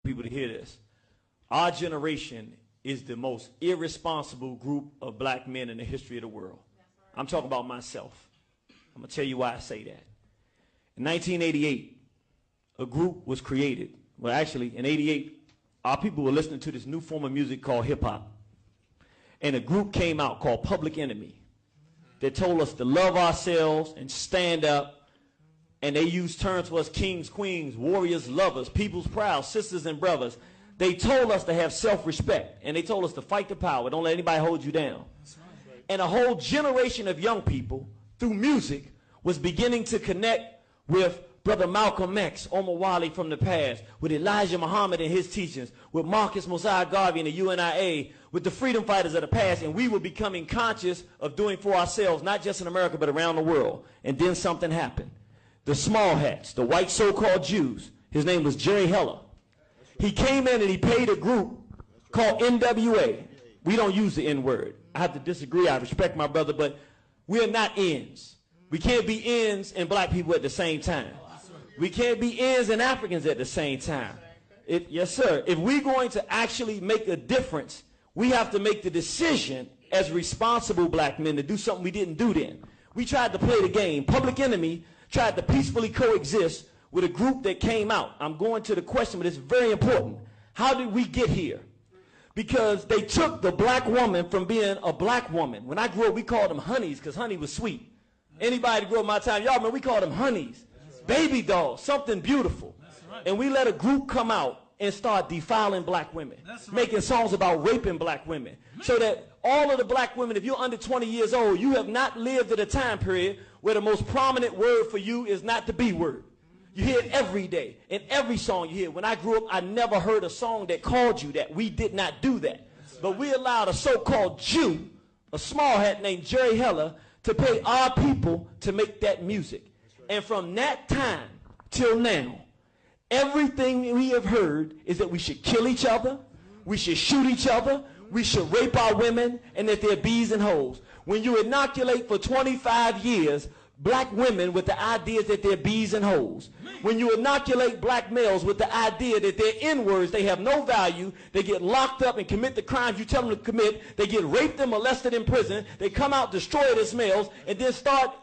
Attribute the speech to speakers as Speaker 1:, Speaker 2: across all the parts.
Speaker 1: people to hear this. Our generation is the most irresponsible group of black men in the history of the world. I'm talking about myself. I'm going to tell you why I say that. In 1988, a group was created. Well, actually, in 88, our people were listening to this new form of music called hip-hop. And a group came out called Public Enemy that told us to love ourselves and stand up. And they used terms for us: kings, queens, warriors, lovers, people's proud, sisters and brothers. They told us to have self-respect, and they told us to fight the power. Don't let anybody hold you down. Right. And a whole generation of young people, through music, was beginning to connect with Brother Malcolm X, Omar Wally from the past, with Elijah Muhammad and his teachings, with Marcus Mosiah Garvey and the UNIA, with the freedom fighters of the past, and we were becoming conscious of doing for ourselves, not just in America, but around the world. And then something happened. The small hats, the white so-called Jews, his name was Jerry Heller. He came in and he paid a group called NWA. We don't use the N-word. I have to disagree. I respect my brother, but we're not ends. We can't be ends and black people at the same time. We can't be ends and Africans at the same time. Yes, sir. If we're going to actually make a difference, we have to make the decision as responsible black men to do something we didn't do then. We tried to play the game. Public Enemy tried to peacefully coexist with a group that came out. I'm going to the question, but it's very important. How did we get here? Because they took the black woman from being a black woman. When I grew up, we called them honeys because honey was sweet. Anybody grew up my time, y'all remember, we called them honeys. Baby dolls, something beautiful. And we let a group come out and start defiling black women, making songs about raping black women, so that all of the black women, if you're under 20 years old, you have not lived at a time period where the most prominent word for you is not the B word. You hear it every day. In every song you hear. When I grew up, I never heard a song that called you that. We did not do that. But we allowed a so-called Jew, a small hat named Jerry Heller, to pay our people to make that music. And from that time till now, everything we have heard is that we should kill each other, we should shoot each other, we should rape our women, and that they're bees and hoes. When you inoculate for 25 years black women with the idea that they're bees and hoes, when you inoculate black males with the idea that they're N-words, they have no value, they get locked up and commit the crimes you tell them to commit, they get raped and molested in prison, they come out destroyed as males, and then start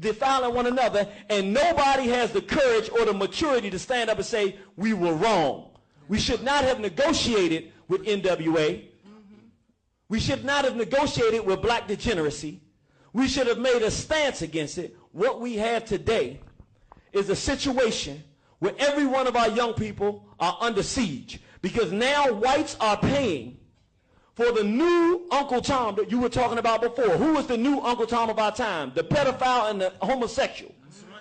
Speaker 1: defiling one another, and nobody has the courage or the maturity to stand up and say, we were wrong. We should not have negotiated with NWA. We should not have negotiated with black degeneracy. We should have made a stance against it. What we have today is a situation where every one of our young people are under siege, because now whites are paying for the new Uncle Tom that you were talking about before. Who was the new Uncle Tom of our time? The pedophile and the homosexual,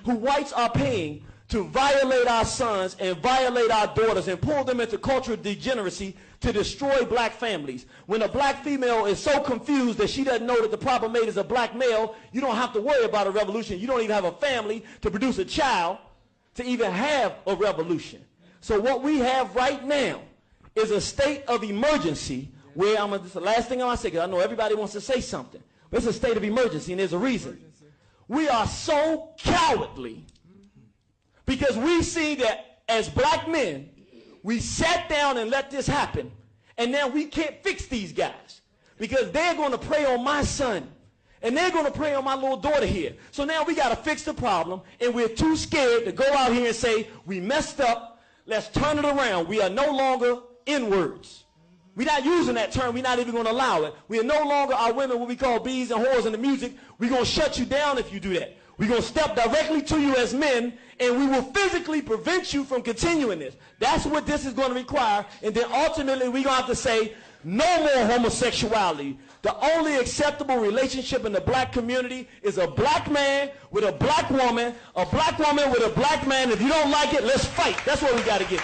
Speaker 1: who whites are paying to violate our sons and violate our daughters and pull them into cultural degeneracy to destroy black families. When a black female is so confused that she doesn't know that the proper mate is a black male, you don't have to worry about a revolution. You don't even have a family to produce a child to even have a revolution. So what we have right now is a state of emergency where this is the last thing I want to say, because I know everybody wants to say something, but it's a state of emergency, and there's a reason. We are so cowardly because we see that as black men, we sat down and let this happen, and now we can't fix these guys because they're going to prey on my son, and they're going to prey on my little daughter here. So now we got to fix the problem, and we're too scared to go out here and say, we messed up, let's turn it around. We are no longer N-words. We're not using that term. We're not even going to allow it. We are no longer our women what we call bees and whores in the music. We're going to shut you down if you do that. We're going to step directly to you as men, and we will physically prevent you from continuing this. That's what this is going to require. And then ultimately we're going to have to say, no more homosexuality. The only acceptable relationship in the black community is a black man with a black woman with a black man. If you don't like it, let's fight. That's what we got to get.